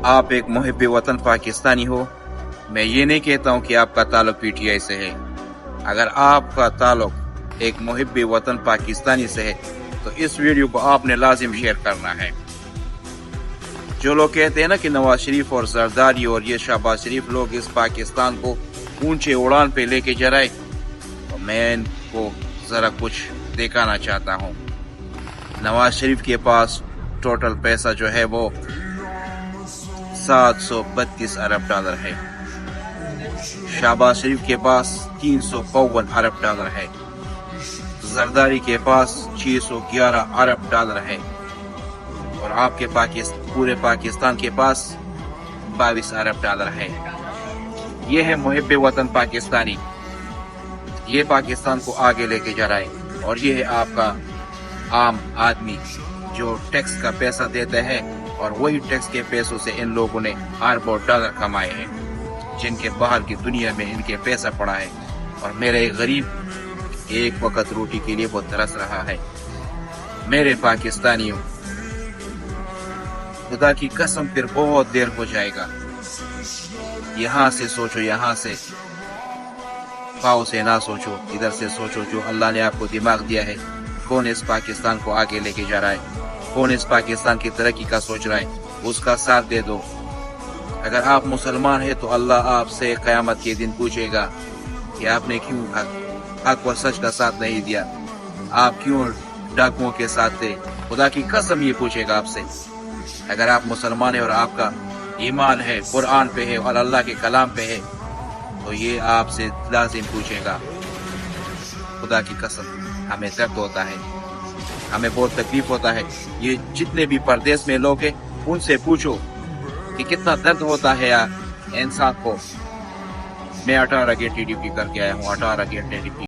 آپ ایک محب وطن پاکستانی ہو، میں یہ نہیں کہتا ہوں کہ آپ کا تعلق پی ٹی آئی سے ہے۔ اگر آپ کا تعلق ایک محب وطن پاکستانی سے ہے تو اس ویڈیو کو آپ نے لازم شیئر کرنا ہے۔ جو لوگ کہتے ہیں نا کہ نواز شریف اور زرداری اور یہ شہباز شریف لوگ اس پاکستان کو اونچے اڑان پہ لے کے جائے، تو میں ان کو ذرا کچھ دکھانا چاہتا ہوں۔ نواز شریف کے پاس ٹوٹل پیسہ جو ہے وہ 732 ارب ڈالر ہے، شہباز شریف کے پاس 352 ارب ڈالر ہے، زرداری کے پاس 611 ارب ڈالر ہے، اور آپ کے پورے پاکستان کے پاس 22 ارب ڈالر ہے۔ یہ ہے محب وطن پاکستانی، یہ پاکستان کو آگے لے کے جا رہا ہے۔ اور یہ ہے آپ کا عام آدمی جو ٹیکس کا پیسہ دیتا ہے، اور وہی ٹیکس کے پیسوں سے ان لوگوں نے اربوں ڈالر کمائے ہیں، جن کے باہر کی دنیا میں ان کے پیسہ پڑا ہے، اور میرے غریب ایک وقت روٹی کے لیے وہ ترس رہا ہے۔ میرے پاکستانیوں، خدا کی قسم پھر بہت دیر ہو جائے گا۔ یہاں سے سوچو، یہاں سے پاؤں سے نہ سوچو، ادھر سے سوچو۔ جو اللہ نے آپ کو دماغ دیا ہے، کون اس پاکستان کو آگے لے کے جا رہا ہے، کون اس پاکستان کی ترقی کا سوچ رہا ہے، اس کا ساتھ دے دو۔ اگر آپ مسلمان ہیں تو اللہ آپ سے قیامت کے دن پوچھے گا کہ آپ نے کیوں حق و سچ کا ساتھ نہیں دیا، آپ کیوں ڈاکوؤں کے ساتھ تھے۔ خدا کی قسم یہ پوچھے گا آپ سے۔ اگر آپ مسلمان ہیں اور آپ کا ایمان ہے، قرآن پہ ہے اور اللہ کے کلام پہ ہے، تو یہ آپ سے لازم پوچھے گا۔ خدا کی قسم ہمیں درد ہوتا ہے، ہمیں بہت تکلیف ہوتا ہے۔ یہ جتنے بھی پردیس میں لوگ ہیں ان سے پوچھو کہ کتنا درد ہوتا ہے انسان کو۔ میں 18 گھنٹے ڈیوٹی کر کے آیا ہوں، 18 گھنٹے ڈیوٹی